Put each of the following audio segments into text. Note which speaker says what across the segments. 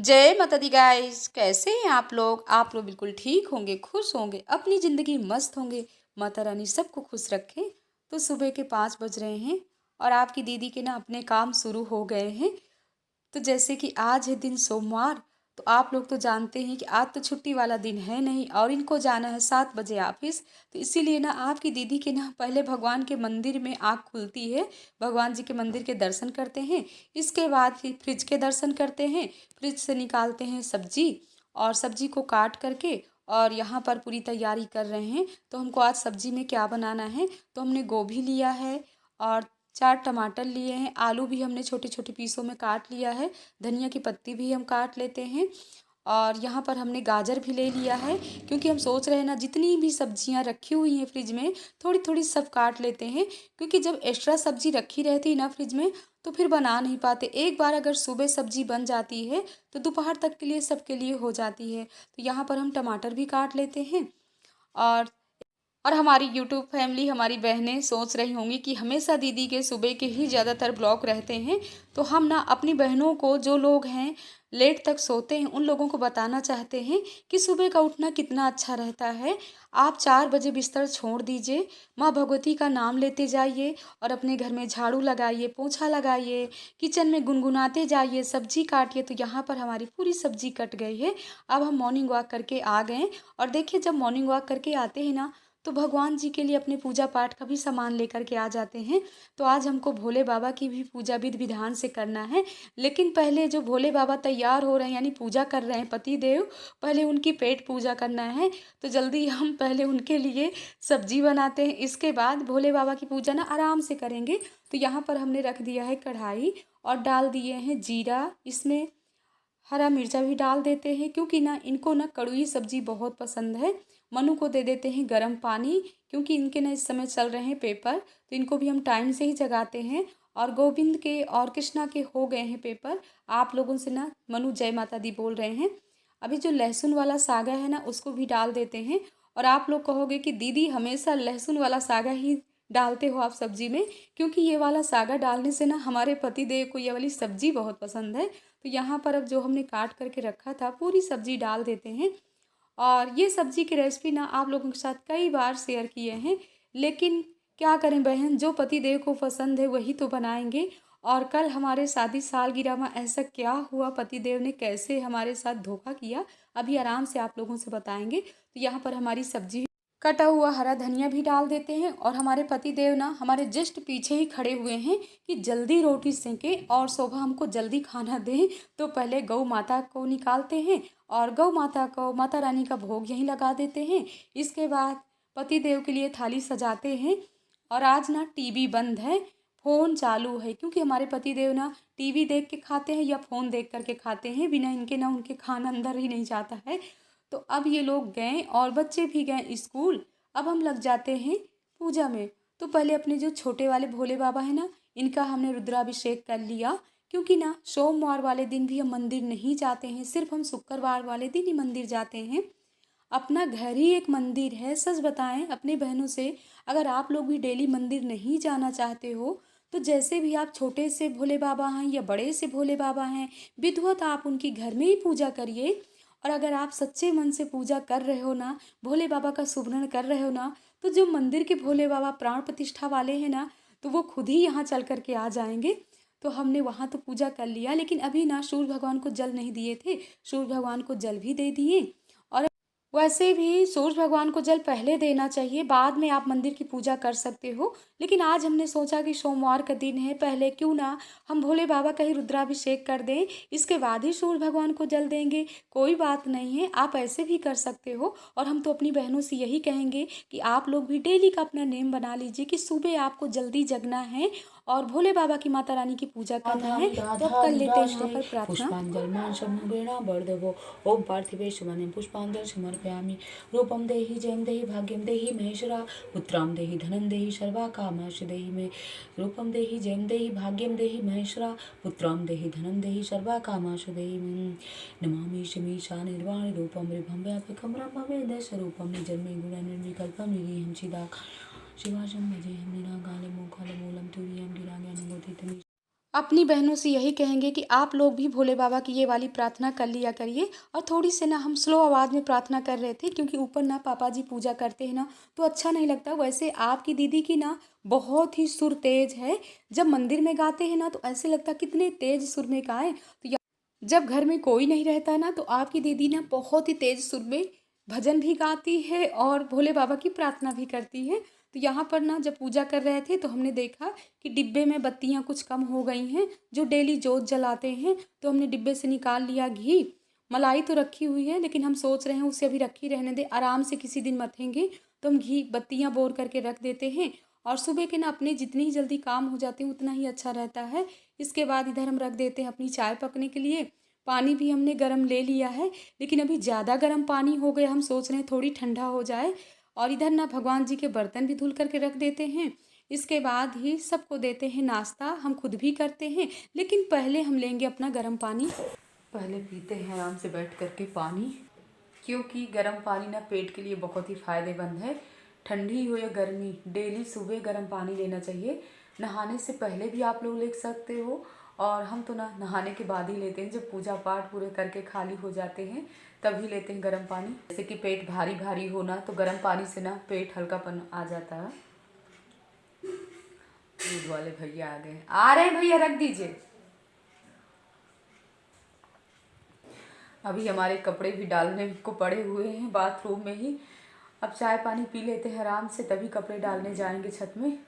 Speaker 1: जय माता दी गाइस। कैसे हैं आप लोग बिल्कुल ठीक होंगे, खुश होंगे, अपनी ज़िंदगी मस्त होंगे। माता रानी सबको खुश रखें। तो सुबह के 5 बज रहे हैं और आपकी दीदी के ना अपने काम शुरू हो गए हैं। तो जैसे कि आज है दिन सोमवार, तो आप लोग तो जानते हैं कि आज तो छुट्टी वाला दिन है नहीं और इनको जाना है 7 बजे ऑफिस। तो इसीलिए ना आपकी दीदी के ना पहले भगवान के मंदिर में आँख खुलती है, भगवान जी के मंदिर के दर्शन करते हैं। इसके बाद फिर फ्रिज के दर्शन करते हैं, फ्रिज से निकालते हैं सब्जी और सब्जी को काट करके और यहाँ पर पूरी तैयारी कर रहे हैं। तो हमको आज सब्जी में क्या बनाना है, तो हमने गोभी लिया है और 4 टमाटर लिए हैं, आलू भी हमने छोटे छोटे पीसों में काट लिया है, धनिया की पत्ती भी हम काट लेते हैं और यहाँ पर हमने गाजर भी ले लिया है। क्योंकि हम सोच रहे हैं ना जितनी भी सब्जियाँ रखी हुई हैं फ्रिज में थोड़ी थोड़ी सब काट लेते हैं। क्योंकि जब एक्स्ट्रा सब्जी रखी रहती है ना फ्रिज में तो फिर बना नहीं पाते। एक बार अगर सुबह सब्जी बन जाती है तो दोपहर तक के लिए सबके लिए हो जाती है। तो यहाँ पर हम टमाटर भी काट लेते हैं और हमारी यूट्यूब फैमिली, हमारी बहनें सोच रही होंगी कि हमेशा दीदी के सुबह के ही ज़्यादातर ब्लॉग रहते हैं। तो हम ना अपनी बहनों को, जो लोग हैं लेट तक सोते हैं, उन लोगों को बताना चाहते हैं कि सुबह का उठना कितना अच्छा रहता है। आप 4 बजे बिस्तर छोड़ दीजिए, माँ भगवती का नाम लेते जाइए और अपने घर में झाड़ू लगाइए, पोछा लगाइए, किचन में गुनगुनाते जाइए, सब्जी काटिए। तो यहाँ पर हमारी पूरी सब्जी कट गई है। अब हम मॉर्निंग वॉक करके आ गए और देखिए जब मॉर्निंग वॉक करके आते हैं ना तो भगवान जी के लिए अपने पूजा पाठ का भी सामान लेकर के आ जाते हैं। तो आज हमको भोले बाबा की भी पूजा विधि विधान से करना है। लेकिन पहले जो भोले बाबा तैयार हो रहे हैं यानी पूजा कर रहे हैं पति देव, पहले उनकी पेट पूजा करना है। तो जल्दी हम पहले उनके लिए सब्जी बनाते हैं, इसके बाद भोले बाबा की पूजा ना आराम से करेंगे। तो यहाँ पर हमने रख दिया है कढ़ाई और डाल दिए हैं जीरा, इसमें हरा मिर्चा भी डाल देते हैं क्योंकि ना इनको ना कड़वी सब्जी बहुत पसंद है। मनु को दे देते हैं गर्म पानी क्योंकि इनके ना इस समय चल रहे हैं पेपर, तो इनको भी हम टाइम से ही जगाते हैं। और गोविंद के और कृष्णा के हो गए हैं पेपर। आप लोगों से ना मनु जय माता दी बोल रहे हैं। अभी जो लहसुन वाला सागा है ना उसको भी डाल देते हैं। और आप लोग कहोगे कि दीदी हमेशा लहसुन वाला सागा ही डालते हो आप सब्जी में, क्योंकि ये वाला सागा डालने से ना हमारे पति देव को ये वाली सब्जी बहुत पसंद है। तो यहाँ पर अब जो हमने काट करके रखा था पूरी सब्जी डाल देते हैं। और ये सब्जी की रेसिपी ना आप लोगों के साथ कई बार शेयर किए हैं, लेकिन क्या करें बहन, जो पति देव को पसंद है वही तो बनाएंगे। और कल हमारे शादी सालगिरह में ऐसा क्या हुआ, पति देव ने कैसे हमारे साथ धोखा किया, अभी आराम से आप लोगों से बताएंगे। तो यहाँ पर हमारी सब्जी, कटा हुआ हरा धनिया भी डाल देते हैं और हमारे पति देव ना हमारे जस्ट पीछे ही खड़े हुए हैं कि जल्दी रोटी सेंके और शोभा हमको जल्दी खाना दें। तो पहले गौ माता को निकालते हैं और गौ माता को, माता रानी का भोग यहीं लगा देते हैं। इसके बाद पति देव के लिए थाली सजाते हैं। और आज ना टीवी बंद है, फ़ोन चालू है, क्योंकि हमारे पति देव ना टीवी देख के खाते हैं या फ़ोन देख करके खाते हैं, बिना इनके ना उनके खाना अंदर ही नहीं जाता है। तो अब ये लोग गए और बच्चे भी गए स्कूल। अब हम लग जाते हैं पूजा में। तो पहले अपने जो छोटे वाले भोले बाबा है ना, इनका हमने रुद्राभिषेक कर लिया। क्योंकि ना सोमवार वाले दिन भी हम मंदिर नहीं जाते हैं, सिर्फ हम शुक्रवार वाले दिन ही मंदिर जाते हैं। अपना घर ही एक मंदिर है। सच बताएं अपनी बहनों से, अगर आप लोग भी डेली मंदिर नहीं जाना चाहते हो तो जैसे भी आप छोटे से भोले बाबा हैं या बड़े से भोले बाबा हैं, विधिवत आप उनकी घर में ही पूजा करिए। और अगर आप सच्चे मन से पूजा कर रहे हो ना, भोले बाबा का सुमरण कर रहे हो ना, तो जो मंदिर के भोले बाबा प्राण प्रतिष्ठा वाले हैं ना, तो वो खुद ही यहाँ चल करके आ जाएंगे। तो हमने वहाँ तो पूजा कर लिया, लेकिन अभी ना सूर्य भगवान को जल नहीं दिए थे, सूर्य भगवान को जल भी दे दिए। और वैसे भी सूरज भगवान को जल पहले देना चाहिए, बाद में आप मंदिर की पूजा कर सकते हो। लेकिन आज हमने सोचा कि सोमवार का दिन है, पहले क्यों ना हम भोले बाबा का ही रुद्राभिषेक कर दें, इसके बाद ही सूरज भगवान को जल देंगे। कोई बात नहीं है, आप ऐसे भी कर सकते हो। और हम तो अपनी बहनों से यही कहेंगे कि आप लोग भी डेली का अपना नेम बना लीजिए कि सुबह आपको जल्दी जगना है और भोले बाबा की, माता रानी की पूजा करना है। तो अब कर लेते हैं यहाँ पर प्रार्थना।
Speaker 2: पुष्पांजलि शमुगेण वर्धवो ओम पार्थिवेश्वरं पुष्पांजलि समर्पयामि। रूपम देहि जयं देहि भाग्यं देहि महेश्वरा। पुत्रं देहि धनं देहि सर्वा कामांश देहि मे। रूपम देहि जयं देहि भाग्यं देहि महेश्वरा। पुत्रं देहि धनं देहि सर्वा कामांश देहि मे। नमामि शमीशा निर्वाण रूपम रिभं व्यापकं ब्रह्मवेद स्वरूपं निजन्मे गुण निर्विकल्पं निरीहं चिदाकाशं शिवाशं भजेऽहं निराकालं मोकालं मूलं तुरीयं गिराज्ञानं गोतीतम्।
Speaker 1: अपनी बहनों से यही कहेंगे कि आप लोग भी भोले बाबा की ये वाली प्रार्थना कर लिया करिए। और थोड़ी से ना हम स्लो आवाज़ में प्रार्थना कर रहे थे, क्योंकि ऊपर ना पापा जी पूजा करते हैं ना, तो अच्छा नहीं लगता। वैसे आपकी दीदी की ना बहुत ही सुर तेज है। जब मंदिर में गाते हैं ना तो ऐसे लगता कितने तेज सुर में गाएं। तो जब घर में कोई नहीं रहता ना तो आपकी दीदी ना बहुत ही तेज सुर में भजन भी गाती है और भोले बाबा की प्रार्थना भी करती है। तो यहाँ पर ना जब पूजा कर रहे थे तो हमने देखा कि डिब्बे में बत्तियाँ कुछ कम हो गई हैं, जो डेली जोत जलाते हैं। तो हमने डिब्बे से निकाल लिया घी। मलाई तो रखी हुई है, लेकिन हम सोच रहे हैं उसे अभी रखी रहने दें, आराम से किसी दिन मथेंगे तो हम घी बत्तियाँ बोर करके रख देते हैं। और सुबह के ना अपने जितनी ही जल्दी काम हो जाते हैं उतना ही अच्छा रहता है। इसके बाद इधर हम रख देते हैं अपनी चाय पकने के लिए। पानी भी हमने गर्म ले लिया है, लेकिन अभी ज़्यादा गर्म पानी हो गया, हम सोच रहे हैं थोड़ी ठंडा हो जाए। और इधर ना भगवान जी के बर्तन भी धुल करके रख देते हैं। इसके बाद ही सबको देते हैं नाश्ता, हम खुद भी करते हैं, लेकिन पहले हम लेंगे अपना गर्म पानी।
Speaker 2: पहले पीते हैं आराम से बैठ करके पानी, क्योंकि गर्म पानी ना पेट के लिए बहुत ही फ़ायदेमंद है। ठंडी हो या गर्मी, डेली सुबह गर्म पानी लेना चाहिए। नहाने से पहले भी आप लोग ले सकते हो, और हम तो ना नहाने के बाद ही लेते हैं, जब पूजा पाठ पूरे करके खाली हो जाते हैं तभी लेते हैं गर्म पानी। जैसे कि पेट भारी भारी होना तो गर्म पानी से ना पेट हल्कापन आ जाता है। दूध वाले भैया आ गए, आ रहे हैं भैया, रख दीजिए। अभी हमारे कपड़े भी डालने को पड़े हुए हैं बाथरूम में ही। अब चाय पानी पी लेते हैं आराम से, तभी कपड़े डालने जाएंगे छत में।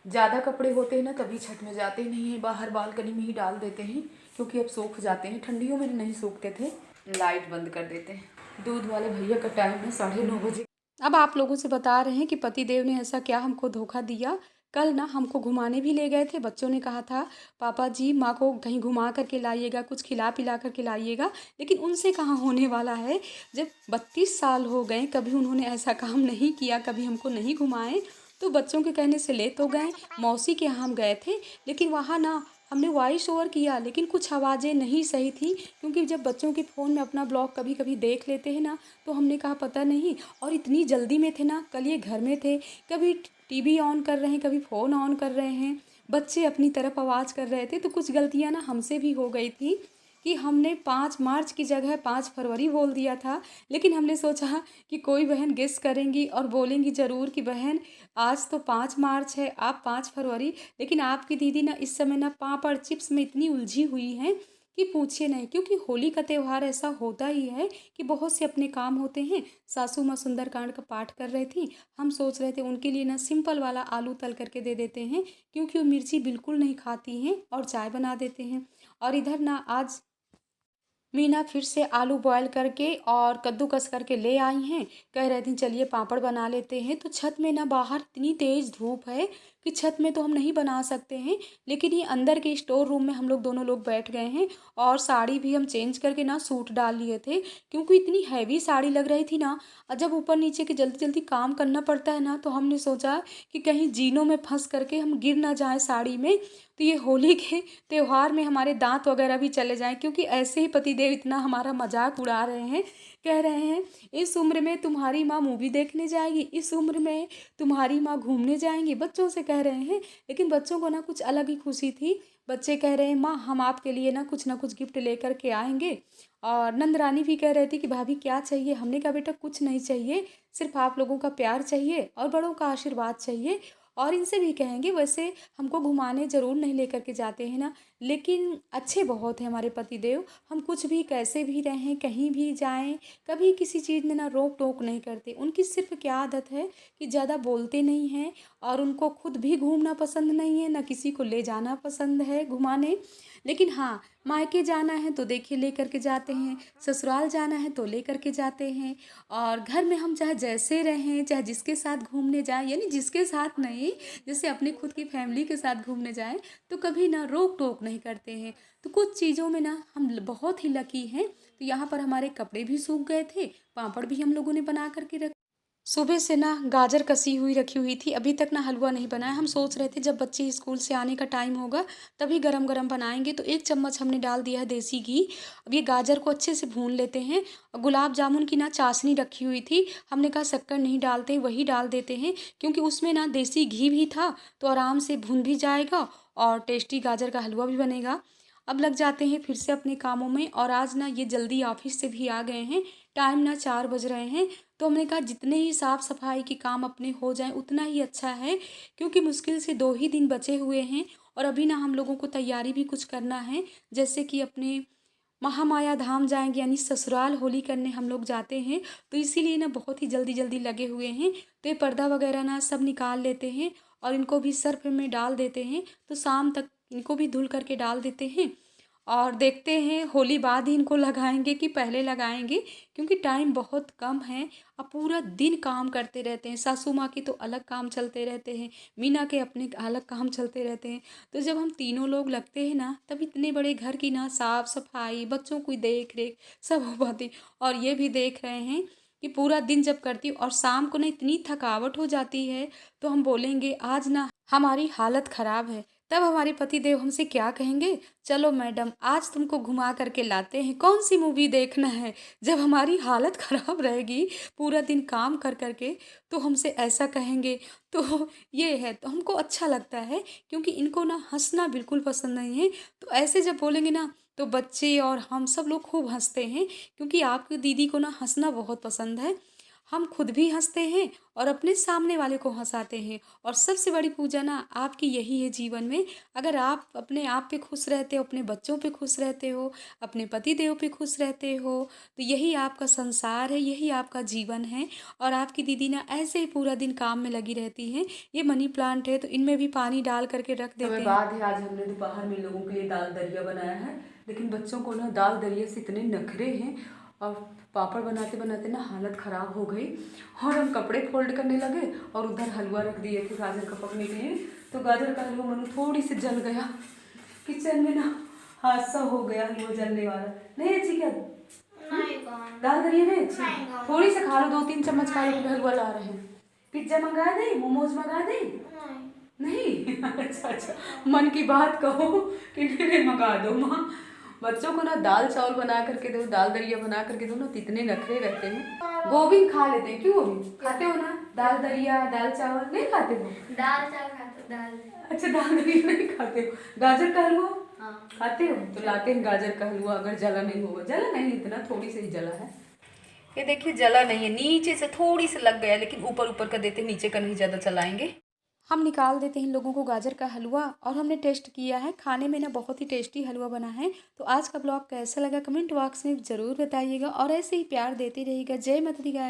Speaker 2: ज़्यादा कपड़े होते हैं ना तभी छत में जाते नहीं हैं, बाहर बालकनी में ही डाल देते हैं, क्योंकि अब सूख जाते हैं। ठंडियों में नहीं सूखते थे। लाइट बंद कर देते हैं। दूध वाले भैया का टाइम है 9:30 बजे।
Speaker 1: अब आप लोगों से बता रहे हैं कि पतिदेव ने ऐसा क्या हमको धोखा दिया। कल ना हमको घुमाने भी ले गए थे। बच्चों ने कहा था पापा जी माँ को कहीं घुमा करके लाइएगा, कुछ खिला पिला करके लाइएगा, लेकिन उनसे कहाँ होने वाला है। जब 32 साल हो गए कभी उन्होंने ऐसा काम नहीं किया, कभी हमको नहीं घुमाए। तो बच्चों के कहने से ले तो गए। मौसी के यहाँ हम गए थे, लेकिन वहाँ ना हमने वॉइस ओवर किया, लेकिन कुछ आवाज़ें नहीं सही थी, क्योंकि जब बच्चों के फ़ोन में अपना ब्लॉग कभी कभी देख लेते हैं ना, तो हमने कहा पता नहीं। और इतनी जल्दी में थे ना, कल ये घर में थे, कभी टीवी ऑन कर रहे हैं, कभी फ़ोन ऑन कर रहे हैं, बच्चे अपनी तरफ आवाज़ कर रहे थे। तो कुछ गलतियां ना हमसे भी हो गई थी कि हमने 5 मार्च की जगह 5 फरवरी बोल दिया था। लेकिन हमने सोचा कि कोई बहन गेस करेंगी और बोलेंगी ज़रूर कि बहन आज तो 5 मार्च है, आप 5 फरवरी। लेकिन आपकी दीदी ना इस समय ना पापड़ चिप्स में इतनी उलझी हुई हैं कि पूछिए नहीं, क्योंकि होली का त्यौहार ऐसा होता ही है कि बहुत से अपने काम होते हैं। सासू माँ सुंदरकांड का पाठ कर रही थी, हम सोच रहे थे उनके लिए ना सिंपल वाला आलू तल करके दे देते हैं, क्योंकि वो मिर्ची बिल्कुल नहीं खाती हैं, और चाय बना देते हैं। और इधर ना आज मीना फिर से आलू बॉयल करके और कद्दूकस करके ले आई हैं। कह रही थी चलिए पापड़ बना लेते हैं। तो छत में ना बाहर इतनी तेज़ धूप है कि छत में तो हम नहीं बना सकते हैं, लेकिन ये अंदर के स्टोर रूम में हम लोग दोनों लोग बैठ गए हैं। और साड़ी भी हम चेंज करके ना सूट डाल लिए थे, क्योंकि इतनी हैवी साड़ी लग रही थी ना। और जब ऊपर नीचे के जल्दी जल्दी काम करना पड़ता है ना, तो हमने सोचा कि कहीं जीनों में फंस करके हम गिर ना जाए साड़ी में, तो ये होली के त्योहार में हमारे दांत वगैरह भी चले जाएं। क्योंकि ऐसे ही पतिदेव इतना हमारा मजाक उड़ा रहे हैं, कह रहे हैं इस उम्र में तुम्हारी माँ मूवी देखने जाएगी, इस उम्र में तुम्हारी माँ घूमने जाएंगी, बच्चों से कह रहे हैं। लेकिन बच्चों को ना कुछ अलग ही खुशी थी। बच्चे कह रहे हैं माँ हम आपके लिए ना कुछ गिफ्ट लेकर के आएंगे। और नंदरानी भी कह रही थी कि भाभी क्या चाहिए। हमने कहा बेटा कुछ नहीं चाहिए, सिर्फ आप लोगों का प्यार चाहिए और बड़ों का आशीर्वाद चाहिए। और इनसे भी कहेंगे, वैसे हमको घुमाने ज़रूर नहीं लेकर के जाते हैं ना, लेकिन अच्छे बहुत हैं हमारे पतिदेव। हम कुछ भी कैसे भी रहें, कहीं भी जाएं, कभी किसी चीज़ में ना रोक टोक नहीं करते। उनकी सिर्फ क्या आदत है कि ज़्यादा बोलते नहीं हैं, और उनको खुद भी घूमना पसंद नहीं है, ना किसी को ले जाना पसंद है घुमाने। लेकिन हाँ, मायके जाना है तो देखिए ले करके जाते हैं, ससुराल जाना है तो ले करके जाते हैं। और घर में हम चाहे जैसे रहें, चाहे जिसके साथ घूमने जाएं, यानी जिसके साथ नहीं, जैसे अपने खुद की फैमिली के साथ घूमने जाएं, तो कभी ना रोक टोक नहीं करते हैं। तो कुछ चीज़ों में ना हम बहुत ही लकी हैं। तो यहाँ पर हमारे कपड़े भी सूख गए थे, पापड़ भी हम लोगों ने बना करके रख। सुबह से ना गाजर कसी हुई रखी हुई थी, अभी तक ना हलवा नहीं बनाया। हम सोच रहे थे जब बच्चे स्कूल से आने का टाइम होगा तभी गरम गरम बनाएंगे। तो 1 चम्मच हमने डाल दिया है देसी घी। अब ये गाजर को अच्छे से भून लेते हैं। और गुलाब जामुन की ना चाशनी रखी हुई थी, हमने कहा शक्कर नहीं डालते, वही डाल देते हैं, क्योंकि उसमें ना देसी घी भी था, तो आराम से भून भी जाएगा और टेस्टी गाजर का हलवा भी बनेगा। अब लग जाते हैं फिर से अपने कामों में। और आज ना ये जल्दी ऑफिस से भी आ गए हैं, टाइम ना 4 बज रहे हैं। तो हमने कहा जितने ही साफ़ सफाई के काम अपने हो जाएं उतना ही अच्छा है, क्योंकि मुश्किल से 2 ही दिन बचे हुए हैं। और अभी ना हम लोगों को तैयारी भी कुछ करना है, जैसे कि अपने महामाया धाम जाएंगे, यानी ससुराल होली करने हम लोग जाते हैं। तो इसीलिए ना बहुत ही जल्दी जल्दी लगे हुए हैं। तो ये पर्दा वगैरह ना सब निकाल लेते हैं और इनको भी सर्फ में डाल देते हैं, तो शाम तक इनको भी धुल करके डाल देते हैं। और देखते हैं होली बाद ही इनको लगाएंगे कि पहले लगाएंगे, क्योंकि टाइम बहुत कम है। अब पूरा दिन काम करते रहते हैं, सासू माँ के तो अलग काम चलते रहते हैं, मीना के अपने अलग काम चलते रहते हैं। तो जब हम तीनों लोग लगते हैं ना, तब इतने बड़े घर की ना साफ सफाई, बच्चों की देख रेख सब हो पाती। और ये भी देख रहे हैं कि पूरा दिन जब करती हूँ और शाम को ना इतनी थकावट हो जाती है, तो हम बोलेंगे आज ना हमारी हालत खराब है। तब हमारे पति देव हमसे क्या कहेंगे, चलो मैडम आज तुमको घुमा करके लाते हैं, कौन सी मूवी देखना है। जब हमारी हालत खराब रहेगी पूरा दिन काम कर करके, तो हमसे ऐसा कहेंगे। तो ये है, तो हमको अच्छा लगता है, क्योंकि इनको ना हंसना बिल्कुल पसंद नहीं है। तो ऐसे जब बोलेंगे ना, तो बच्चे और हम सब लोग खूब हंसते हैं, क्योंकि आपकी दीदी को ना हंसना बहुत पसंद है। हम खुद भी हंसते हैं और अपने सामने वाले को हंसाते हैं। और सबसे बड़ी पूजा ना आपकी यही है जीवन में। अगर आप अपने आप पे खुश रहते हो, अपने बच्चों पे खुश रहते हो, अपने पति देव पे खुश रहते हो, तो यही आपका संसार है, यही आपका जीवन है। और आपकी दीदी ना ऐसे ही पूरा दिन काम में लगी रहती हैं। ये मनी प्लांट है, तो इनमें भी पानी डाल करके रख देते हैं। बाद है आज हमने दोपहर में लोगों के लिए दाल दलिया बनाया है, लेकिन बच्चों को ना दाल दलिया से इतने नखरे हैं, और पापड़ बनाते बनाते ना हालत ख़राब हो गई। और हम कपड़े फोल्ड करने लगे और उधर हलवा रख दिए थे गाजर का पकने के लिए। तो गाजर का हलवा मनु थोड़ी सी जल गया, किचन में ना हादसा हो गया हलवा जलने वाला। नहीं अच्छी क्या दाल दलिया नहीं अच्छी, थोड़ी सी खा लो, 2-3 चम्मच खा लो, हलवा ला रहे हैं। पिज्जा मंगा दे, मोमोज मंगा दे। नहीं अच्छा अच्छा, मन की बात कहो कि नहीं मंगा दो माँ। बच्चों को ना दाल चावल बना करके दो, दाल दलिया बना करके दो ना, तो इतने नखरे रहते हैं। गोविंद खा लेते हैं, क्यों गोविंद खाते हो ना दाल दलिया दाल चावल? नहीं खाते हो?
Speaker 3: दाल चावल खाते, दाल।
Speaker 1: अच्छा दाल दलिया नहीं खाते हो। गाजर का हलवा
Speaker 3: हाँ
Speaker 1: खाते हो? तो लाते हैं गाजर का हलवा, अगर जला नहीं होगा। जला नहीं, इतना थोड़ी सी ही जला है। ये देखिए जला नहीं है, नीचे से थोड़ी सी लग गया, लेकिन ऊपर ऊपर का देते, नीचे का नहीं ज़्यादा चलाएंगे। हम निकाल देते हैं इन लोगों को गाजर का हलवा। और हमने टेस्ट किया है, खाने में ना बहुत ही टेस्टी हलवा बना है। तो आज का ब्लॉग कैसा लगा कमेंट बॉक्स में ज़रूर बताइएगा, और ऐसे ही प्यार देते रहिएगा। जय माता दी गाय।